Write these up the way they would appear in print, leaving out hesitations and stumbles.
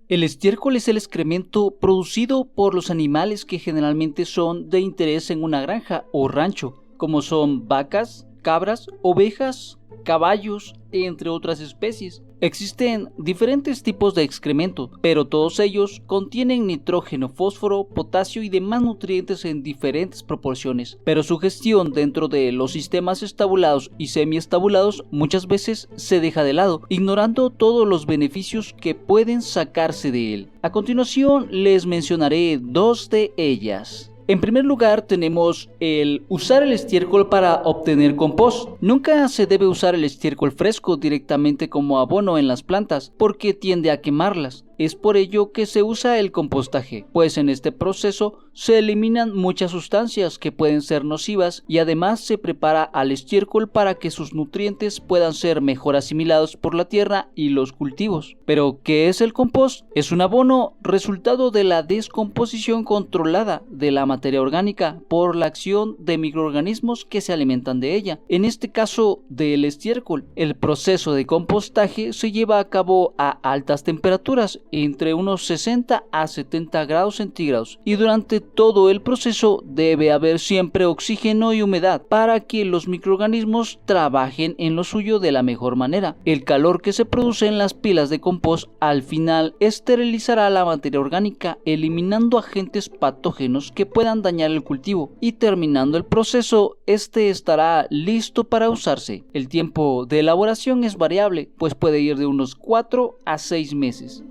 El estiércol es el excremento producido por los animales que generalmente son de interés en una granja o rancho, como son vacas, cabras, ovejas, caballos, entre otras especies. Existen diferentes tipos de excremento, pero todos ellos contienen nitrógeno, fósforo, potasio y demás nutrientes en diferentes proporciones, pero su gestión dentro de los sistemas estabulados y semiestabulados muchas veces se deja de lado, ignorando todos los beneficios que pueden sacarse de él. A continuación les mencionaré dos de ellas. En primer lugar tenemos el usar el estiércol para obtener compost. Nunca se debe usar el estiércol fresco directamente como abono en las plantas porque tiende a quemarlas. Es por ello que se usa el compostaje, pues en este proceso se eliminan muchas sustancias que pueden ser nocivas y además se prepara al estiércol para que sus nutrientes puedan ser mejor asimilados por la tierra y los cultivos. Pero, ¿qué es el compost? Es un abono resultado de la descomposición controlada de la materia orgánica por la acción de microorganismos que se alimentan de ella. En este caso del estiércol, el proceso de compostaje se lleva a cabo a altas temperaturas, entre unos 60 a 70 grados centígrados, y durante todo el proceso debe haber siempre oxígeno y humedad para que los microorganismos trabajen en lo suyo de la mejor manera. El calor que se produce en las pilas de compost al final esterilizará la materia orgánica, eliminando agentes patógenos que puedan dañar el cultivo, y terminando el proceso, este estará listo para usarse. El tiempo de elaboración es variable, pues puede ir de unos 4 a 6 meses.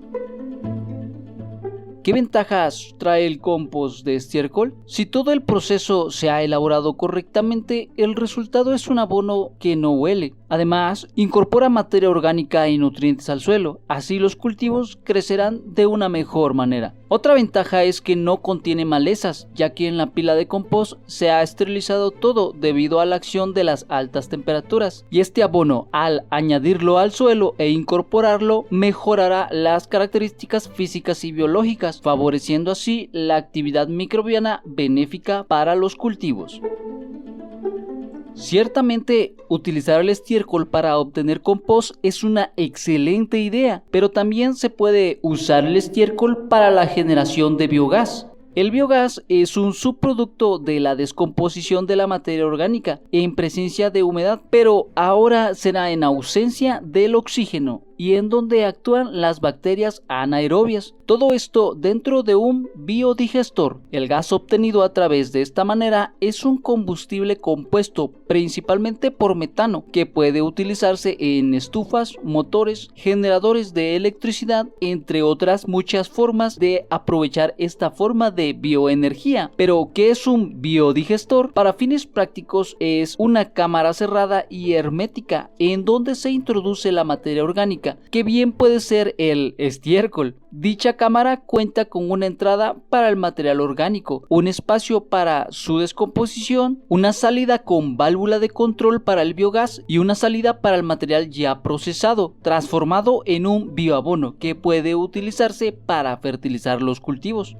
¿Qué ventajas trae el compost de estiércol? Si todo el proceso se ha elaborado correctamente, el resultado es un abono que no huele. Además, incorpora materia orgánica y nutrientes al suelo, así los cultivos crecerán de una mejor manera. Otra ventaja es que no contiene malezas, ya que en la pila de compost se ha esterilizado todo debido a la acción de las altas temperaturas, y este abono, al añadirlo al suelo e incorporarlo, mejorará las características físicas y biológicas, favoreciendo así la actividad microbiana benéfica para los cultivos. Ciertamente, utilizar el estiércol para obtener compost es una excelente idea, pero también se puede usar el estiércol para la generación de biogás. El biogás es un subproducto de la descomposición de la materia orgánica en presencia de humedad, pero ahora será en ausencia del oxígeno y en donde actúan las bacterias anaerobias. Todo esto dentro de un biodigestor. El gas obtenido a través de esta manera es un combustible compuesto principalmente por metano, que puede utilizarse en estufas, motores, generadores de electricidad, entre otras muchas formas de aprovechar esta forma de bioenergía. Pero, ¿qué es un biodigestor? Para fines prácticos es una cámara cerrada y hermética en donde se introduce la materia orgánica, que bien puede ser el estiércol. Dicha cámara cuenta con una entrada para el material orgánico, un espacio para su descomposición, una salida con válvula de control para el biogás y una salida para el material ya procesado, transformado en un bioabono que puede utilizarse para fertilizar los cultivos.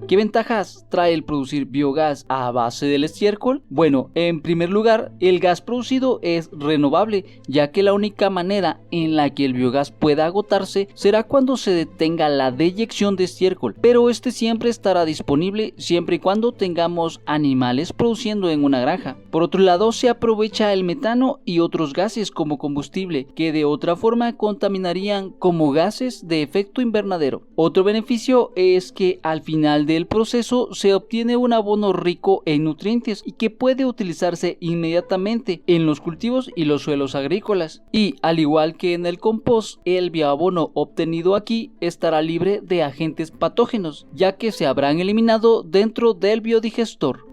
¿Qué ventajas trae el producir biogás a base del estiércol? Bueno, en primer lugar, el gas producido es renovable, ya que la única manera en la que el biogás pueda agotarse será cuando se detenga la deyección de estiércol, pero este siempre estará disponible siempre y cuando tengamos animales produciendo en una granja. Por otro lado, se aprovecha el metano y otros gases como combustible, que de otra forma contaminarían como gases de efecto invernadero. Otro beneficio es que al final del proceso se obtiene un abono rico en nutrientes y que puede utilizarse inmediatamente en los cultivos y los suelos agrícolas. Y al igual que en el compost, el bioabono obtenido aquí estará libre de agentes patógenos, ya que se habrán eliminado dentro del biodigestor.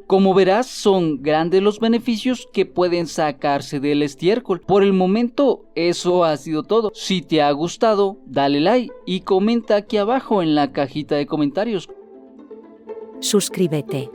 Como verás, son grandes los beneficios que pueden sacarse del estiércol. Por el momento, eso ha sido todo. Si te ha gustado, dale like y comenta aquí abajo en la cajita de comentarios. Suscríbete.